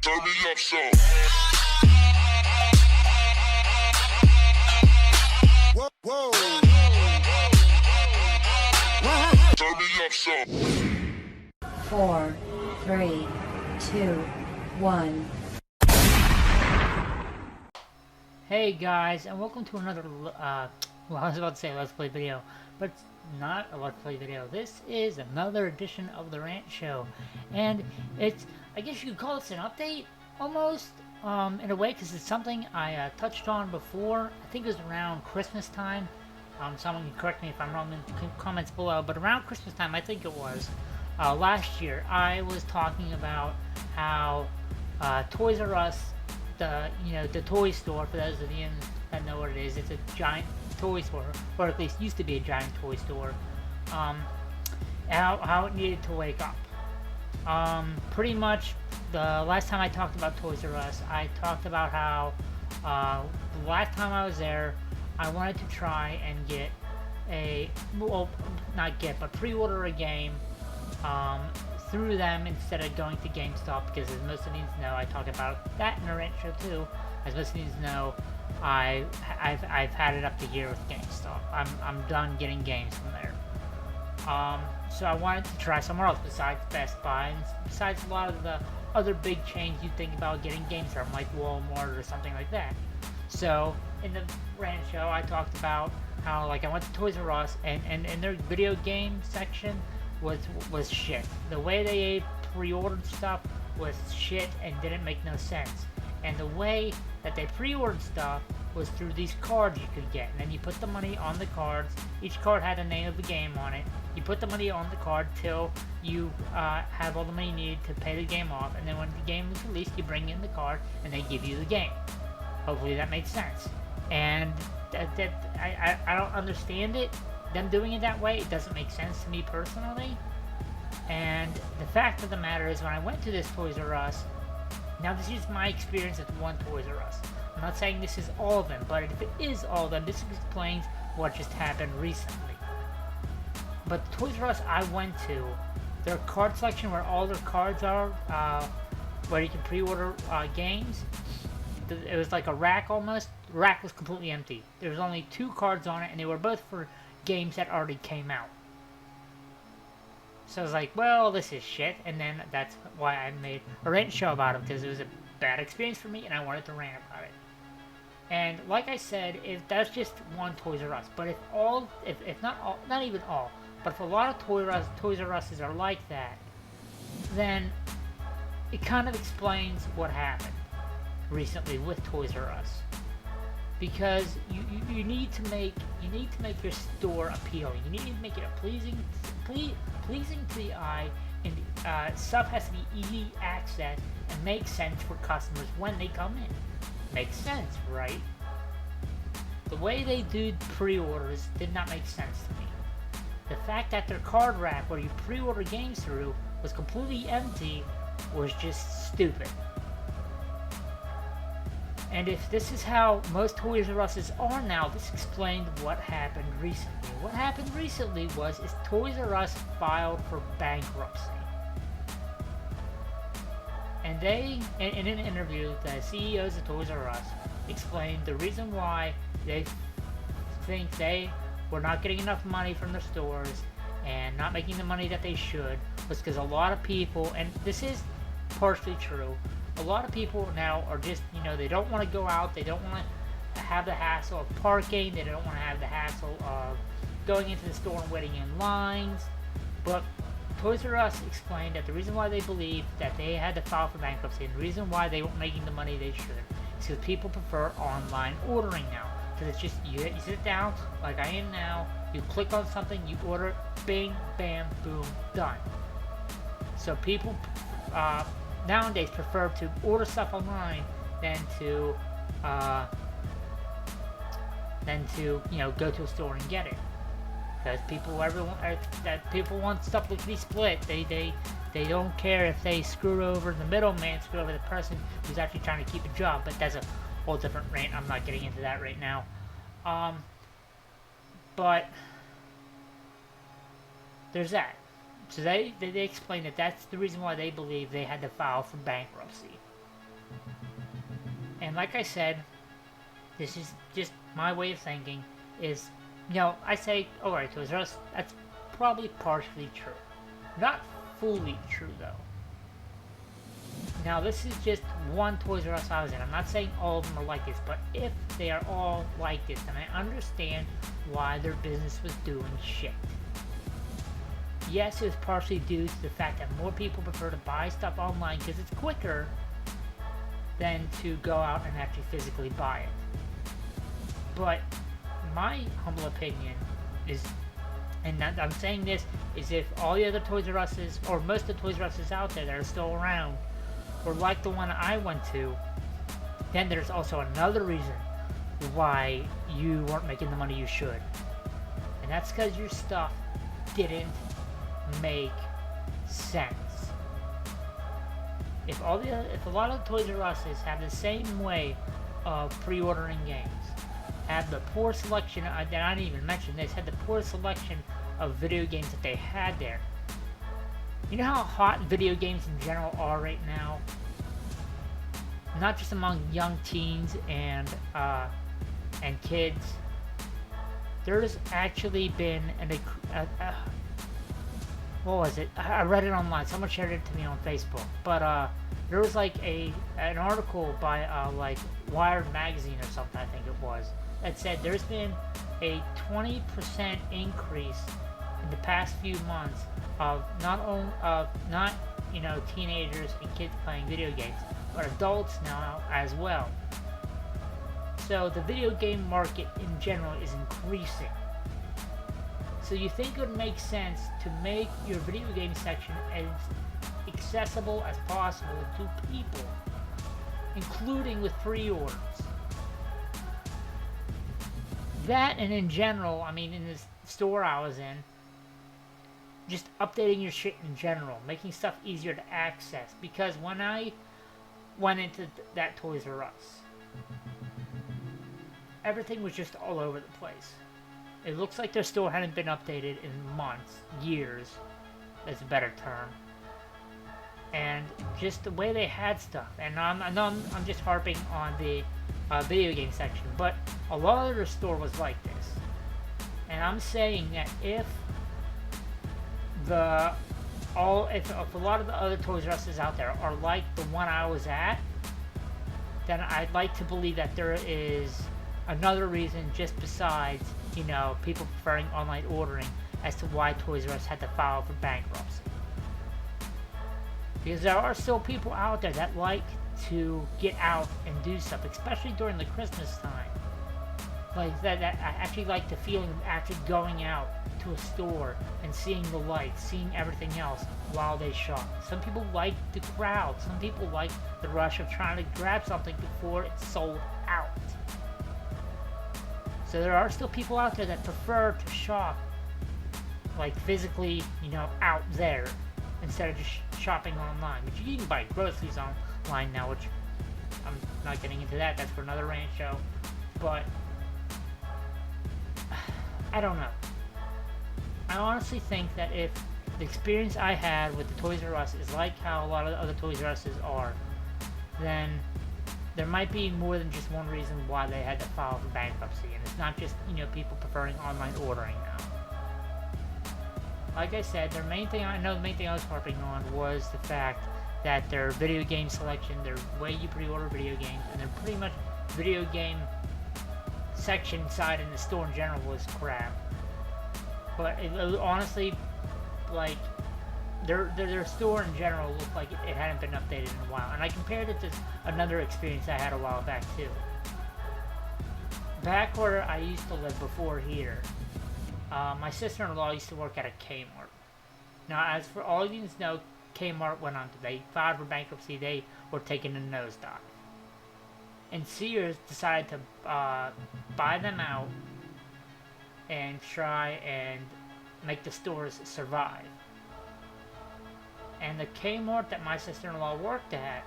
Turn me up some. Whoa, whoa. Turn me up some. 4, 3, 2, 1. Hey guys, and welcome to another, well, I was about to say Let's Play video, but it's not a Let's Play video. This is another edition of the Rant Show, and it's, I guess you could call this an update, almost, in a way, because it's something I touched on before. I think it was around Christmas time. Someone can correct me if I'm wrong in the comments below, but around Christmas time, I think it was, last year, I was talking about how Toys R Us, the toy store, for those of you that know what it is, it's a giant toy store, or at least used to be a giant toy store, how it needed to wake up. Pretty much, the last time I talked about Toys R Us, I talked about how, the last time I was there, I wanted to try and get but pre-order a game, through them instead of going to GameStop, because as most of you know, I talk about that in the Rant Show too. As most of you know, I've had it up to here with GameStop. I'm done getting games from there. So I wanted to try somewhere else besides Best Buy, and besides a lot of the other big chains you think about getting games from, like Walmart or something like that. So in the Rant Show, I talked about how, like, I went to Toys R Us, and their video game section was shit. The way they pre-ordered stuff was shit and didn't make no sense. And the way that they pre-ordered stuff was through these cards you could get, and then you put the money on the cards. Each card had the name of the game on it. You put the money on the card till you have all the money you need to pay the game off, and then when the game is released, you bring in the card and they give you the game. Hopefully that made sense. And I don't understand it. Them doing it that way, it doesn't make sense to me personally. And the fact of the matter is, when I went to this Toys R Us, now this is my experience at one Toys R Us. I'm not saying this is all of them, but if it is all of them, this explains what just happened recently. But the Toys R Us I went to, their card selection, where all their cards are, where you can pre-order games, it was like a rack almost. The rack was completely empty. There was only 2 cards on it, and they were both for games that already came out. So I was like, well, this is shit, and then that's why I made a rant show about it, because it was a bad experience for me, and I wanted to rant about it. And like I said, if that's just one Toys R Us, but if not all, not even all, but if a lot of Toys R Us's are like that, then it kind of explains what happened recently with Toys R Us. Because you need to make your store appealing. You need to make it a pleasing to the eye, and stuff has to be easy access and make sense for customers when they come in. Makes sense, right? The way they did pre-orders did not make sense to me. The fact that their card rack, where you pre-order games through, was completely empty was just stupid. And if this is how most Toys R Us's are now, this explained what happened recently. What happened recently was Toys R Us filed for bankruptcy. And in an interview, the CEOs of Toys R Us explained the reason why they think they were not getting enough money from their stores and not making the money that they should was because a lot of people, and this is partially true, a lot of people now are just, they don't want to go out, they don't want to have the hassle of parking, they don't want to have the hassle of going into the store and waiting in lines. But Toys R Us explained that the reason why they believe that they had to file for bankruptcy, and the reason why they weren't making the money they should, is because people prefer online ordering now. Because it's just, you sit down, like I am now, you click on something, you order it, bing, bam, boom, done. So people, nowadays prefer to order stuff online than to go to a store and get it, because people want stuff to be split. They don't care if they screw over the middleman, screw over the person who's actually trying to keep a job. But that's a whole different rant. I'm not getting into that right now. But there's that. So they explain that that's the reason why they believe they had to file for bankruptcy. And like I said, this is just my way of thinking, is, you know, I say, alright, Toys R Us, that's probably partially true. Not fully true, though. Now, this is just one Toys R Us I was in. I'm not saying all of them are like this, but if they are all like this, then I understand why their business was doing shit. Yes, it was partially due to the fact that more people prefer to buy stuff online because it's quicker than to go out and actually physically buy it. But my humble opinion is, and I'm saying this, is if all the other Toys R Us's, or most of the Toys R Us's out there that are still around, or like the one I went to, then there's also another reason why you weren't making the money you should. And that's because your stuff didn't make sense. If a lot of the Toys R Us's have the same way of pre-ordering games, had the poor selection, I didn't even mention this, had the poor selection of video games that they had there. You know how hot video games in general are right now? Not just among young teens and kids. There's actually been what was it? I read it online. Someone shared it to me on Facebook. But there was like an article by like Wired magazine or something, I think it was, that said there's been a 20% increase in the past few months of not teenagers and kids playing video games, but adults now as well. So the video game market in general is increasing. So you think it would make sense to make your video game section as accessible as possible to people, including with pre-orders. That, and in general, I mean, in this store I was in, just updating your shit in general, making stuff easier to access. Because when I went into that Toys R Us, everything was just all over the place. It looks like their store hadn't been updated in months, years, is a better term. And just the way they had stuff. And I know I'm just harping on the video game section, but a lot of their store was like this. And I'm saying that if a lot of the other Toys R Us's out there are like the one I was at, then I'd like to believe that there is another reason just besides, you know, people preferring online ordering as to why Toys R Us had to file for bankruptcy. Because there are still people out there that like to get out and do stuff, especially during the Christmas time. Like that I actually like the feeling of actually going out to a store and seeing the lights, seeing everything else while they shop. Some people like the crowd. Some people like the rush of trying to grab something before it's sold out. So there are still people out there that prefer to shop, like physically, you know, out there, instead of just shopping online. But you can even buy groceries online now, which I'm not getting into that. That's for another rant show. But I don't know. I honestly think that if the experience I had with the Toys R Us is like how a lot of the other Toys R Us's are, then there might be more than just one reason why they had to file for bankruptcy, and it's not just, you know, people preferring online ordering now. Like I said, the main thing I was harping on was the fact that their video game selection, their way you pre-order video games, and their pretty much video game section inside in the store in general was crap. But it honestly, like, their store in general looked like it hadn't been updated in a while. And I compared it to another experience I had a while back too. Back where I used to live before here, my sister-in-law used to work at a Kmart. Now, as for all you know, Kmart went on they filed for bankruptcy. They were taking a nosedive. And Sears decided to buy them out and try and make the stores survive. And the Kmart that my sister-in-law worked at,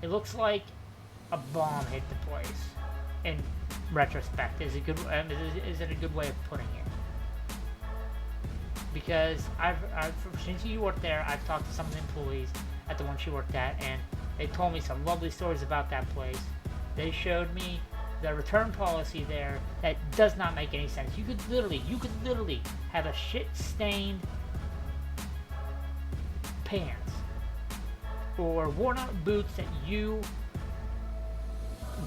it looks like a bomb hit the place. In retrospect, is it a good way of putting it? Because since you worked there, I've talked to some of the employees at the one she worked at, and They told me some lovely stories about that place. They showed me the return policy there that does not make any sense. You could literally have a shit-stained pants or worn-out boots that you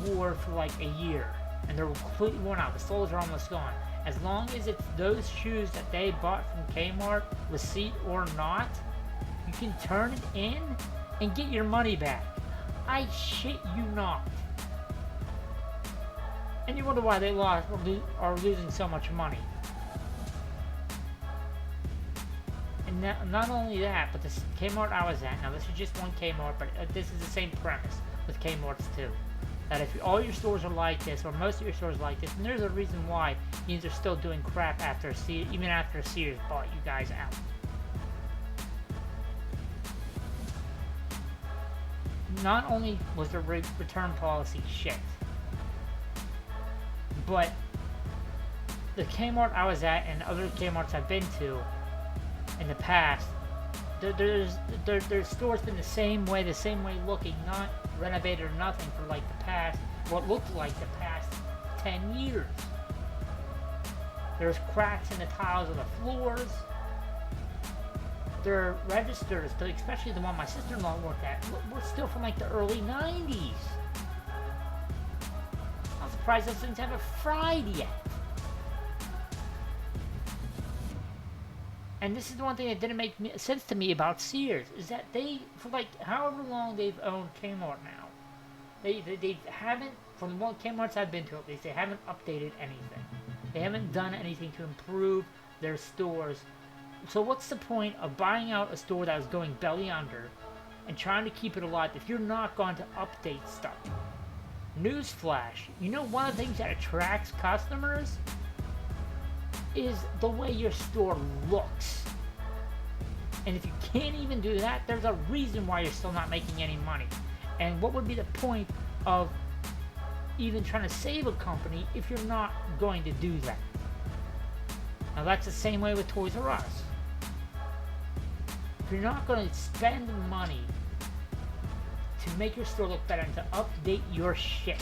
wore for like a year, and they're completely worn out. The soles are almost gone. As long as it's those shoes that they bought from Kmart, receipt or not, you can turn it in and get your money back. I shit you not. And you wonder why they are losing so much money. And not only that, but the Kmart I was at, now this is just one Kmart, but this is the same premise with Kmart's too. That if all your stores are like this, or most of your stores are like this, and there's a reason why these are still doing crap after even after Sears bought you guys out. Not only was the return policy shit, but the Kmart I was at and other Kmarts I've been to in the past, their store's been the same way looking, not renovated or nothing for like the past, what looked like the past 10 years. There's cracks in the tiles of the floors. Their registers, especially the one my sister-in-law worked at, were still from like the early 90s. I'm surprised those things haven't fried yet. And this is the one thing that didn't make sense to me about Sears, is that they, for like however long they've owned Kmart now, they haven't, from the one Kmart's I've been to at least, they haven't updated anything. They haven't done anything to improve their stores. So what's the point of buying out a store that was going belly under and trying to keep it alive if you're not going to update stuff? Newsflash, you know one of the things that attracts customers is the way your store looks. And if you can't even do that, there's a reason why you're still not making any money. And what would be the point of even trying to save a company if you're not going to do that? Now that's the same way with Toys R Us. If you're not going to spend money to make your store look better and to update your shit,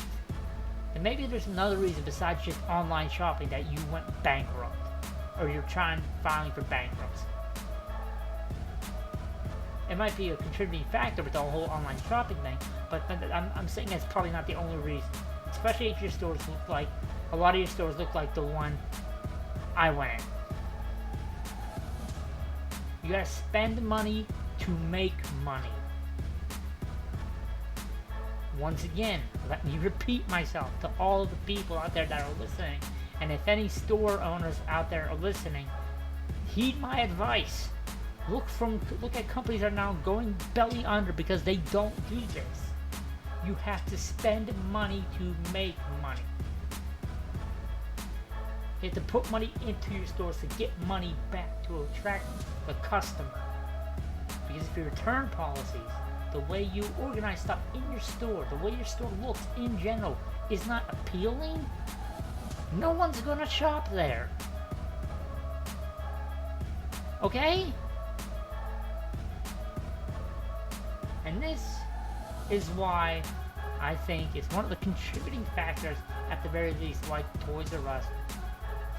then maybe there's another reason besides just online shopping that you went bankrupt, or you're filing for bankruptcy. It might be a contributing factor with the whole online shopping thing, but I'm saying that's probably not the only reason. Especially if your stores look like, a lot of your stores look like the one I went in. You gotta spend money to make money. Once again, let me repeat myself to all of the people out there that are listening, and if any store owners out there are listening, heed my advice. Look at companies that are now going belly under because they don't do this. You have to spend money to make money. You have to put money into your stores to get money back, to attract the customer. Because if your return policies, the way you organize stuff in your store, the way your store looks in general, is not appealing, no one's gonna shop there. Okay? And this is why I think it's one of the contributing factors, at the very least, why Toys R Us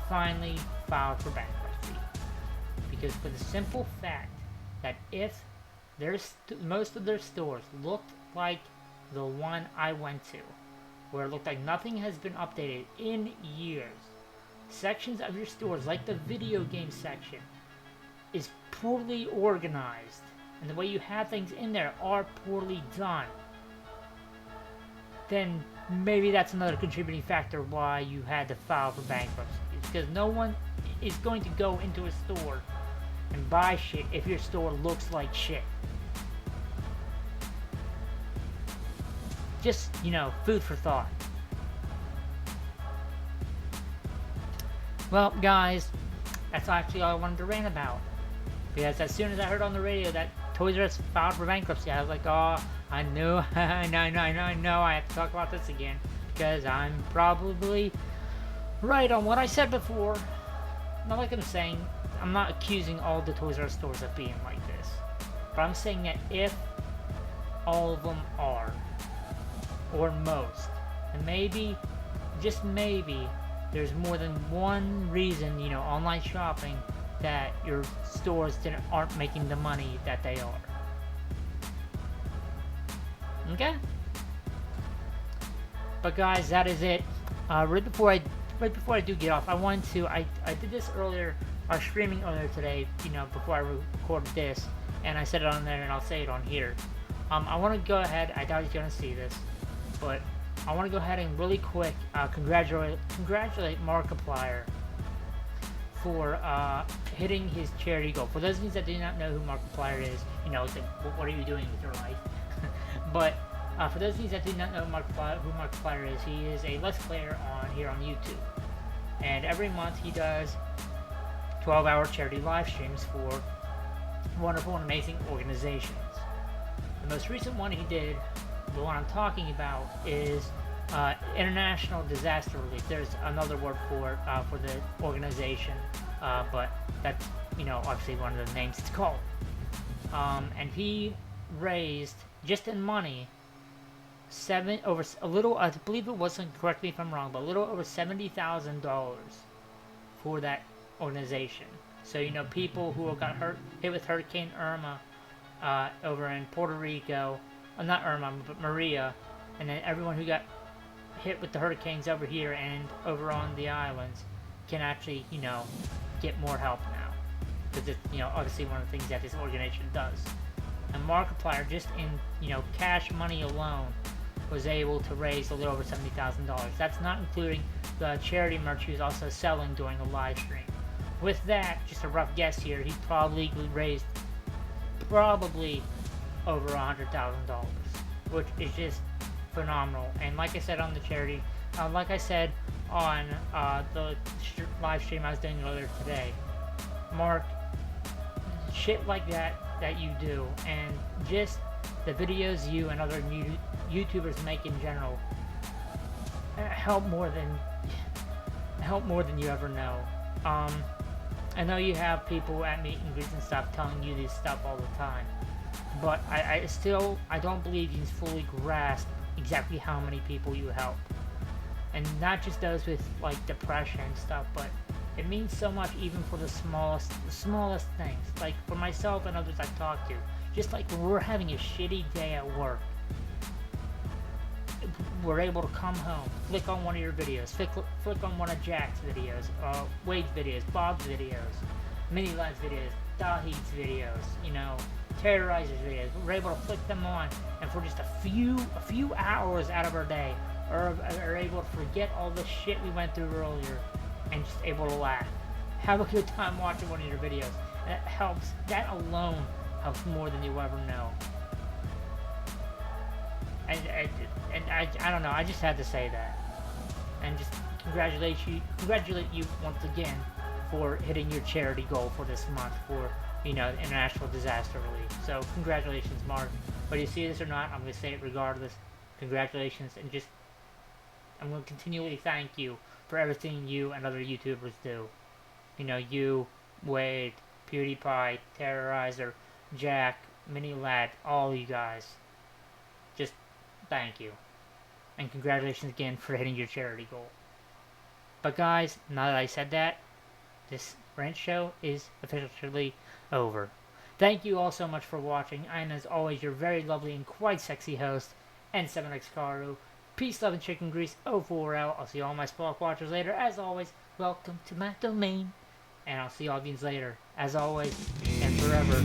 finally filed for bankruptcy. Because for the simple fact that if most of their stores looked like the one I went to, where it looked like nothing has been updated in years, sections of your stores, like the video game section, is poorly organized, and the way you have things in there are poorly done, then maybe that's another contributing factor why you had to file for bankruptcy. Because no one is going to go into a store and buy shit if your store looks like shit. Just, food for thought. Well, guys, that's actually all I wanted to rant about. Because as soon as I heard on the radio that Toys R Us filed for bankruptcy, I was like, oh, I know, I know, I have to talk about this again. Because I'm probably right on what I said before. Not like I'm saying, I'm not accusing all the Toys R Us stores of being like this. But I'm saying that if all of them are. Or most. And maybe, just maybe, there's more than one reason, you know, online shopping, that your stores aren't making the money that they are. Okay? But guys, that is it. Right before I do get off, I did this earlier, or streaming earlier today, you know, before I recorded this, and I said it on there, and I'll say it on here. I want to go ahead, I doubt he's going to see this, but I want to go ahead and really quick congratulate Markiplier for hitting his charity goal. For those of you that do not know who Markiplier is, you know, it's like, what are you doing with your life? But for those of you that do not know who Markiplier is, he is a Let's Player here on YouTube. And every month he does 12-hour charity live streams for wonderful and amazing organizations. The most recent one he did, the one I'm talking about, is International Disaster Relief. There's another word for the organization, but that's, you know, obviously one of the names it's called. And he raised, just in money, I believe it wasn't, correct me if I'm wrong, but a little over $70,000 for that organization. So, you know, people who got hit with Hurricane Irma over in Puerto Rico, not Irma, but Maria, and then everyone who got hit with the hurricanes over here and over on the islands can actually, you know, get more help now. Because it's, you know, obviously one of the things that this organization does. And Markiplier, just in, you know, cash money alone, was able to raise a little over $70,000. That's not including the charity merch he was also selling during the live stream. With that, just a rough guess here, he probably raised over $100,000, which is just phenomenal. And like I said on the charity, like I said on the live stream I was doing earlier today, Mark, shit like that you do, and just the videos you and other YouTubers make in general, help more than you ever know. I know you have people at meet and greets and stuff telling you this stuff all the time, but I don't believe you fully grasp exactly how many people you help. And not just those with like depression and stuff, but it means so much even for the smallest things. Like for myself and others I've talked to, just like when we're having a shitty day at work, we're able to come home, click on one of your videos, click on one of Jack's videos, Wade's videos, Bob's videos, Mini Lad's videos, Dahid's videos, you know, Terrorizer's videos. We're able to click them on, and for just a few hours out of our day, are able to forget all the shit we went through earlier, and just able to laugh, have a good time watching one of your videos. And it helps. That alone helps more than you ever know. And I don't know, I just had to say that. And just congratulate you once again for hitting your charity goal for this month for, you know, International Disaster Relief. So congratulations, Mark. Whether you see this or not, I'm going to say it regardless. Congratulations, and just, I'm going to continually thank you for everything you and other YouTubers do. You know, you, Wade, PewDiePie, Terrorizer, Jack, Mini Lad, all you guys. Just thank you. And congratulations again for hitting your charity goal. But guys, now that I said that, this Rant show is officially over. Thank you all so much for watching. I am, as always, your very lovely and quite sexy host, N7XKaru. Peace, love, and chicken grease, 04L. I'll see all my Spark Watchers later. As always, welcome to my domain. And I'll see all of you later, as always, and forever.